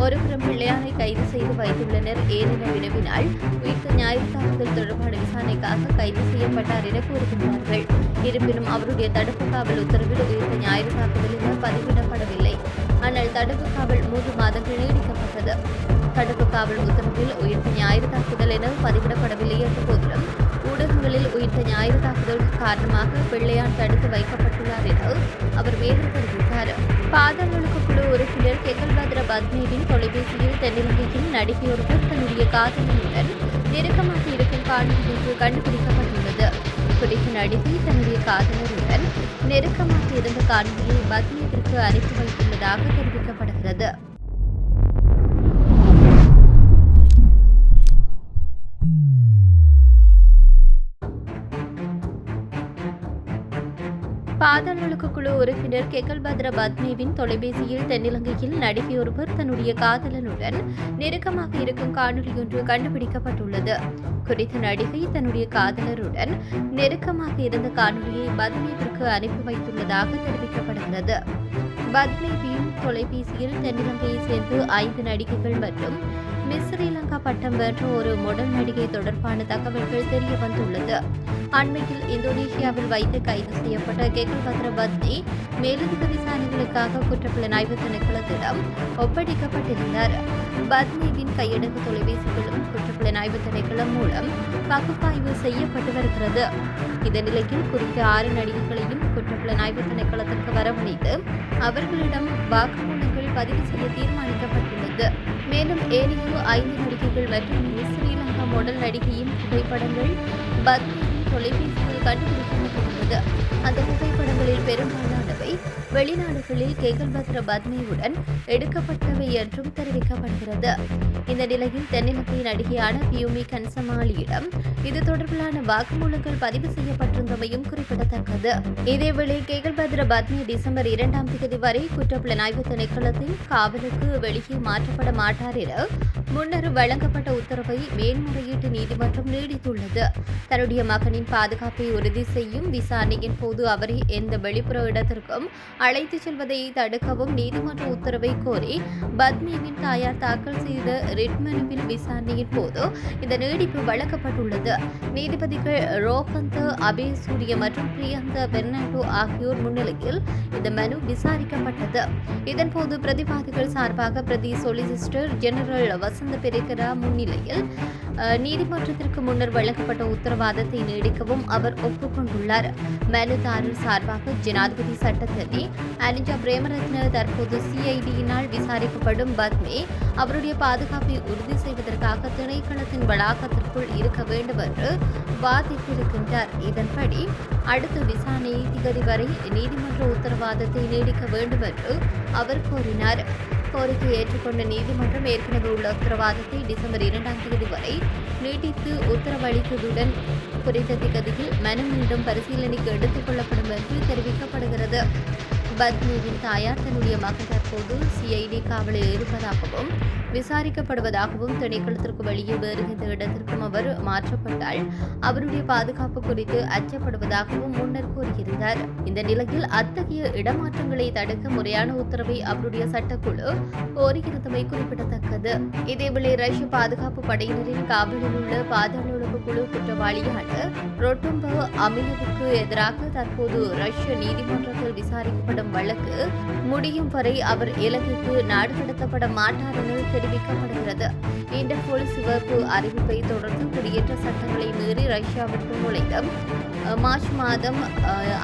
ஒருபுறம் பிள்ளையானை கைது செய்து வைத்துள்ளனர். ஏனென வினவினால் உயிர்த்த ஞாயிறு தாக்குதல் தொடர்பான விசாரணைக்காக கைது செய்யப்பட்டார் என கூறுகின்றார்கள். இருப்பினும் அவருடைய தடுப்பு காவல் உத்தரவில் உயிர்த்த ஞாயிறு தாக்குதல் என பதிவிடப்படவில்லை. ஆனால் தடுப்பு காவல் 3 மாதங்கள் நீடிக்கப்பட்டது. தடுப்பு காவல் உத்தரவில் உயிர்த்த ஞாயிறு தாக்குதல் என பதிவிடப்படவில்லை என்ற போதிலும் ஊடகங்களில் உயிர்த்த ஞாயிறு தாக்குதல் காரணமாக பிள்ளையான் தடுத்து வைக்கப்பட்டுள்ளார் என அவர் மேலும் தெரிவித்தார். பாதாளொழுக்க குழு உறுப்பினர் கெகல்பத்ர பத்மேவின் தொலைபேசியில் தென்னிலங்கையில் நடிகை ஒருவர் தன்னுடைய காதலனுடன் நெருக்கமாக இருக்கும் காணொலி கண்டுபிடிக்கப்பட்டுள்ளது. குறித்த நடிகை தன்னுடைய காதலருடன் நெருக்கமாக இருந்த காணொலியை பத்மேவிற்கு அனுப்பி வைத்துள்ளதாக தெரிவிக்கப்படுகிறது. பாதாளொழுக்க குழு உறுப்பினர் கெகல்பத்ர பத்மேவின் தொலைபேசியில் தென்னிலங்கையில் நடிகை ஒருவர் தன்னுடைய காதலனுடன் நெருக்கமாக இருக்கும் காணொலியொன்று கண்டுபிடிக்கப்பட்டுள்ளது. குறித்த நடிகை தன்னுடைய காதலருடன் நெருக்கமாக இருந்த காணொலியை பத்மேவிற்கு அனுப்பி வைத்துள்ளதாக தெரிவிக்கப்படுகிறது. பத்மேவின் தொலைபேசியில் தென்னிலங்கையை சேர்ந்து 5 நடிகைகள் மற்றும் மிஸ் ஸ்ரீலங்கா பட்டம் வென்ற ஒரு மொடல் நடிகை தொடர்பான தகவல்கள் தெரிய வந்துள்ளது. அண்மையில் இந்தோனேஷியாவில் வைத்து கைது செய்யப்பட்ட கெகல்பத்ர பத்மே மேலதிக விசாரணைகளுக்காக குற்றப்புலனாய்வு திணைக்களத்திடம் ஒப்படைக்கப்பட்டிருந்தார். பத்மேவின் கையடக்க தொலைபேசிகளும் குற்றப்புலனாய்வு திணைக்களம் மூலம் பகுப்பாய்வு செய்யப்பட்டு வருகிறது. இந்த நிலையில் குறித்த 6 நடிகைகளையும் குற்றப்புலனாய்வு திணைக்களத்திற்கு வரவழைத்து அவர்களிடம் வாக்குமூலங்கள் பதிவு செய்ய தீர்மானிக்கப்பட்டுள்ளது. மேலும் ஏனைய 5 நடிகைகள் மற்றும் மிஸ் ஸ்ரீலங்கா மொடல் நடிகையின் புகைப்படங்கள் பத்மேவின் தொலைபேசியில் கண்டுபிடிக்கப்பட்டுள்ளது. அந்த புகைப்படங்களில் பெரும்பாலானவை வெளிநாடுகளில் கெகல்பத்ர பத்மேவுடன் எடுக்கப்பட்டவை என்றும் தெரிவிக்கப்படுகிறது. இந்த நிலையில் தென்னிலங்கை நடிகையான பியூமி கன்சமாலியிடம் இது தொடர்பிலான வாக்குமூலங்கள் பதிவு செய்யப்பட்டிருந்தமையும் குறிப்பிடத்தக்கது. இதேவேளை கெகல்பத்ர பத்மே டிசம்பர் 2ஆம் தேதி வரை குற்றப்புலனாய்வு திணைக்களத்தின் காவலுக்கு வெளியே மாற்றப்பட மாட்டார் என முன்னர் வழங்கப்பட்ட உத்தரவை மேல்முறையீட்டு நீதிமன்றம் நீடித்துள்ளது. தன்னுடைய மகனின் பாதுகாப்பை உறுதி செய்யும் விசாரணையின் போது அவரை எந்த வெளிப்புற இடத்திற்கும் அழைத்துச் செல்வதை தடுக்கவும் நீதிமன்ற உத்தரவை கோரி பத்மேவின் தாயார் தாக்கல் செய்த ரிட் மனுவில் விசாரணையின் போது இந்த நீடிப்பு வழங்கப்பட்டுள்ளது. நீதிபதிகள் ரோகந்த அபேசூரிய மற்றும் பிரியந்த பெர்னாண்டோ ஆகியோர் முன்னிலையில் இந்த மனு விசாரிக்கப்பட்டது. இதன்போது பிரதிவாதிகள் சார்பாக பிரதி சொலிசிஸ்டர் ஜெனரல் வசந்த பெரேகரா முன்னிலையில் நீதிமன்றத்திற்கு முன்னர் வழங்கப்பட்ட உத்தரவாதத்தை நீடிக்கவும் அவர் ஒப்புக்கொண்டுள்ளார். மனுதாரர் சார்பாக ஜனாதிபதி சட்டத்தரணி அனிஜா பிரேமரத்ன தற்போது சிஐடியினால் விசாரிக்கப்படும் பத்மே அவருடைய பாதுகாப்பை உறுதி செய்வதற்காக திணைக்களத்தின் வளாகத்திற்குள் இருக்க வேண்டும் என்று வாதிட்டிருக்கின்றார். இதன்படி அடுத்த விசாரணை திகதி வரை நீதிமன்ற உத்தரவாதத்தை நீடிக்க வேண்டும் என்று அவர் கோரினார். கோரிக்கை ஏற்றுக்கொண்ட நீதிமன்றம் ஏற்கனவே உள்ள உத்தரவாதத்தை டிசம்பர் 2ஆம் தேதி வரை நீட்டித்து உத்தரவளித்ததுடன் குறித்த திகதியில் மனு மீண்டும் பரிசீலனைக்கு எடுத்துக் கொள்ளப்படும் என்று தெரிவிக்கப்படுகிறது. பத்மேவின் தாயார் தன்னுடைய மகன் தற்போது சிஐடி காவலில் இருப்பதாகவும் விசாரிக்கப்படுவதாகவும் திணைக்களத்திற்கு வெளியே வேறு எந்த இடத்திற்கும் அவர் மாற்றப்பட்டால் அவருடைய பாதுகாப்பு குறித்து அச்சப்படுவதாகவும் முன்னர் கூறியிருந்தார். இந்த நிலையில் அத்தகைய இடமாற்றங்களை தடுக்க முறையான உத்தரவை அவருடைய சட்டக்குழு கோரியிருந்தமை குறிப்பிடத்தக்கது. இதேவேளை ரஷ்ய பாதுகாப்பு படையினரின் காவலில் உள்ள பாதாளொழுக்க குழு குற்றவாளியான ரொட்டும்ப அமிலோவுக்கு எதிராக தற்போது ரஷ்ய நீதிமன்றத்தில் விசாரிக்கப்படும் வழக்கு முடியும் வரை அவர் இலங்கைக்கு நாடு கடத்தப்பட மாட்டார் என தெரிவிக்கப்படுகிறது. இன்டர்போல் சிவப்பு அறிவிப்பை தொடர்ந்து குடியேற்ற சட்டங்களை மீறி ரஷ்யாவிற்கு நுழைந்த மார்ச் மாதம்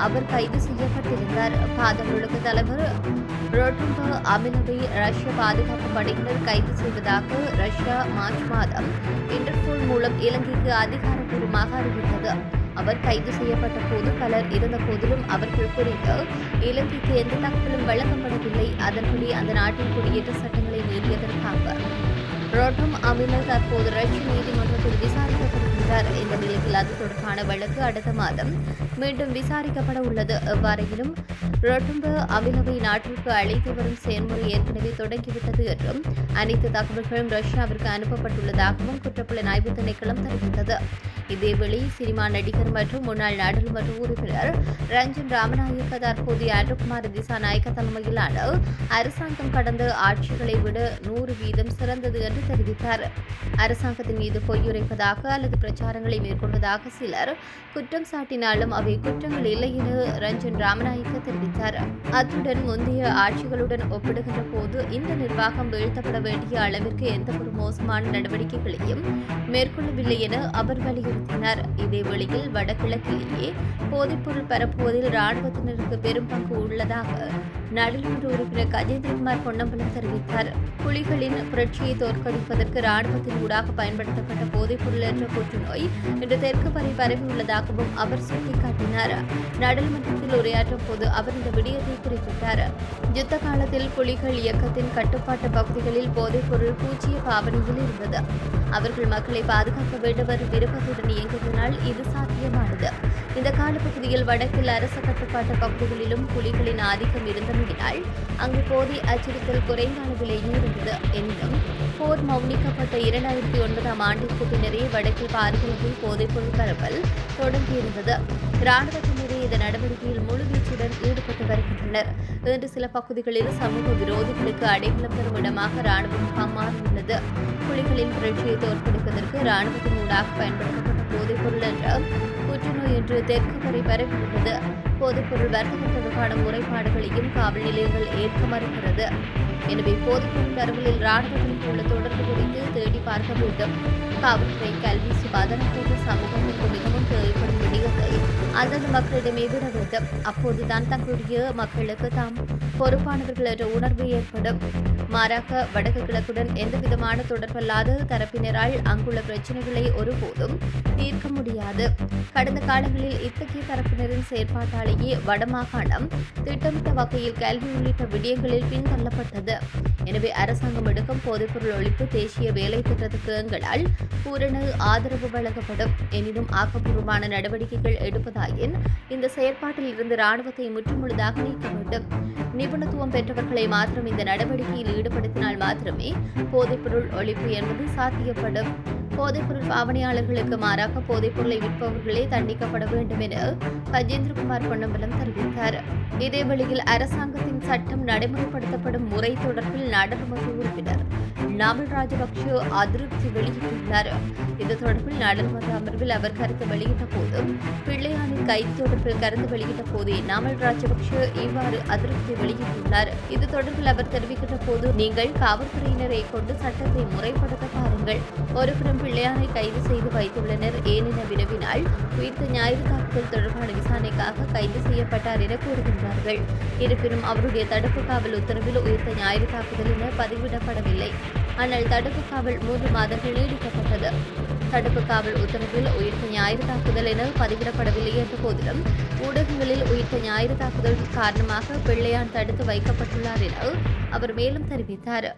அவர் கைது செய்யப்பட்டிருந்தார். பாதாளொழுக்க தலைவர் ரொட்டும்ப அமிலோவை ரஷ்ய பாதுகாப்பு படையினர் கைது செய்வதாக ரஷ்யா மார்ச் மாதம் இன்டர்போல் மூலம் இலங்கைக்கு அதிகாரப்பூர்வமாக அறிவித்தது. அவர் கைது செய்யப்பட்ட போது பலர் இருந்த போதிலும் அவர்கள் குறித்து இலங்கைக்கு எந்த தகவலும் வழங்கப்படவில்லை. அதன்படி அந்த நாட்டின் குடியேற்ற சட்டங்களை மீறியதற்காக ரொட்டம் அமிலோ தற்போது ரஷ்ய நீதிமன்றத்தில் விசாரிக்கப்படுகிறது. தெரிவித்தார். இந்த நிலையில் அது தொடர்பான வழக்கு அடுத்த மாதம் மீண்டும் விசாரிக்கப்பட உள்ளது. எவ்வாறாயினும் ரொட்டும்ப அமிலவை நாட்டிற்கு அழைத்து வரும் செயல்முறை ஏற்கனவே தொடங்கிவிட்டது என்றும் அனைத்து தகவல்களும் ரஷ்யாவிற்கு அனுப்பப்பட்டுள்ளதாகவும் குற்றப்புலனாய்வு திணைக்களம் தெரிவித்தது. இதேவேளை சினிமா நடிகர் மற்றும் முன்னாள் நாடாளுமன்ற உறுப்பினர் ரஞ்சன் ராமநாயக்க தற்போதைய ஆண்டகுமார் திசாநாயக்க தலைமையிலான அரசாங்கம் கடந்த ஆட்சிகளை விட 100% சிறந்தது என்று தெரிவித்தார். அரசாங்கத்தின் மீது பொய்யுரைப்பதாக அல்லது பிரச்சாரங்களை மேற்கொள்வதாக சிலர் குற்றம் சாட்டினாலும் அவை குற்றங்கள் இல்லை என ரஞ்சன் ராமநாயக்க தெரிவித்தார். அத்துடன் முந்தைய ஆட்சிகளுடன் ஒப்பிடுகின்ற போது இந்த நிர்வாகம் வீழ்த்தப்பட வேண்டிய அளவிற்கு எந்தவொரு மோசமான நடவடிக்கைகளையும் மேற்கொள்ளவில்லை என அவர் வலியுறுத்தினார். இதேவேளையில் வடகிழக்கிலேயே போதைப்பொருள் பரப்புவதில் ராணுவத்தினருக்கு பெரும் பங்கு உள்ளதாக நாடாளுமன்ற உறுப்பினர் கஜேந்திரகுமார் பொன்னம்பலம் தெரிவித்தார். புலிகளின் புரட்சியை தோற்கடிப்பதற்கு ராணுவத்தின் ஊடாக பயன்படுத்தப்பட்ட போதைப்பொருள் என்ற புற்றுநோய் இன்று தெற்கு வரை பரவியுள்ளதாகவும் அவர் சுட்டிக்காட்டினார். நாடாளுமன்றத்தில் உரையாற்றும் போது அவர் இந்த விடயத்தை குறிப்பிட்டார். யுத்த காலத்தில் புலிகள் இயக்கத்தின் கட்டுப்பாட்டு பகுதிகளில் போதைப்பொருள் பூச்சிய பாவனையில் இருந்தது. அவர்கள் மக்களை பாதுகாக்க வேண்டுமென்ற விருப்பத்துடன் இயங்கியதனால் இது சாத்தியமானது. இந்த காலப்பகுதியில் வடக்கில் அரசு கட்டுப்பாட்டு பகுதிகளிலும் புலிகளின் ஆதிக்கம் இருந்தமையினால் அங்கு போதை அச்சுறுத்தல் குறைந்த அளவிலேயே இருந்தது. எனினும் போர் மௌனிக்கப்பட்ட 2009ஆம் ஆண்டிற்கு பின்னரே வடக்கில் பாரியளவில் போதைப்பொருள் பரவல் தொடங்கியிருந்தது. இராணுவத்தினரே இந்த நடவடிக்கையில் முழுவீச்சுடன் ஈடுபட்டு வருகின்றனர். இன்று சில பகுதிகளில் சமூக விரோதிகளுக்கு அடைக்கலம் தரும் இடமாக ராணுவம் மாறியுள்ளது. புலிகளின் புரட்சியை தோற்கடிப்பதற்கு ராணுவத்தின் ஊடாக பயன்படுத்தப்பட்ட போதைப்பொருள் என்ற புற்றுநோய் என்று தெற்கு வரை பரவியுள்ளது. போதைப்பொருள் வர்த்தகம் தொடர்பான முறைப்பாடுகளையும் காவல் நிலையங்கள் ஏற்க மறுக்கிறது. எனவே போதைப்பொருள் பரவலில் ராணுவத்திற்கு உள்ள தொடர்பு குறித்து தேடி பார்க்க வேண்டும். காவல்துறை, கல்வி, சுகாதாரம் போன்ற சமூகத்திற்கு மிகவும் தேவைப்படும் விடயத்தை அந்தந்த மக்களிடமே விட வேண்டும். அப்போதுதான் தங்களுடைய மக்களுக்கு தாம் பொறுப்பானவர்கள் என்ற உணர்வு ஏற்படும். மாறாக வடக்கு கிழக்குடன் எந்தவிதமான தொடர்பல்லாத தரப்பினரால் அங்குள்ள பிரச்சினைகளை ஒருபோதும் தீர்க்க முடியாது. கடந்த காலங்களில் இத்தகைய தரப்பினரின் செயற்பாட்டாலேயே வடமாகாணம் திட்டமிட்ட வகையில் கல்வி உள்ளிட்ட விடயங்களில் பின்தள்ளப்பட்டது. எனவே அரசாங்கம் எடுக்கும் போதைப்பொருள் ஒழிப்பு தேசிய வேலை திட்டத்துக்கு எங்களால் பூரண ஆதரவு வழங்கப்படும். எனினும் ஆக்கப்பூர்வமான நடவடிக்கைகள் எடுப்பதாயின் இந்த செயற்பாட்டில் இருந்து ராணுவத்தை முற்றுமுழுதாக நீக்க வேண்டும். நிபுணத்துவம் பெற்றவர்களை மாத்திரம் இந்த நடவடிக்கையில் ஈடுபடுத்தினால் மாத்திரமே போதைப்பொருள் ஒழிப்பு என்பது சாத்தியப்படும். போதைப்பொருள் பாவனையாளர்களுக்கு மாறாக போதைப்பொருளை விற்பவர்களே தண்டிக்கப்பட வேண்டும் என கஜேந்திரகுமார் பொன்னம்பலம் தெரிவித்தார். இதேவேளையில் அரசாங்கத்தின் சட்டம் நடைமுறைப்படுத்தப்படும் முறை தொடர்பில் நாடாளுமன்ற உறுப்பினர் நாமல் ராஜபக்ஷ அதிருப்தி வெளியிட்டுள்ளார். இது தொடர்பில் நாடாளுமன்ற அமர்வில் அவர் கருத்து வெளியிட்ட போதும் பிள்ளையானின் கைது தொடர்பில் கருத்து வெளியிட்ட போதே நாமல் ராஜபக்ஷ இவ்வாறு அதிருப்தி வெளியிட்டுள்ளார். இது தொடர்பில் அவர் தெரிவிக்கின்ற போது, நீங்கள் காவல்துறையினரை கொண்டு சட்டத்தை முறைப்படுத்த பாருங்கள். ஒருபுறம் பிள்ளையானை கைது செய்து வைத்துள்ளனர். ஏனென வினவினால் உயிர்த்த ஞாயிறு தாக்குதல் தொடர்பான விசாரணைக்காக கைது செய்யப்பட்டார் என கூறுகின்றார்கள். இருப்பினும் அவருடைய தடுப்பு காவல் உத்தரவில் உயிர்த்த ஞாயிறு தாக்குதல் என பதிவிடப்படவில்லை. ஆனால் தடுப்பு காவல் 3 மாதங்கள் நீடிக்கப்பட்டது. தடுப்பு காவல் உத்தரவில் உயிர்த்த ஞாயிறு தாக்குதல் என பதிவிடப்படவில்லை என்ற போதிலும் ஊடகங்களில் உயிர்த்த ஞாயிறு தாக்குதல் காரணமாக பிள்ளையான் தடுத்து வைக்கப்பட்டுள்ளார் என அவர் மேலும் தெரிவித்தார்.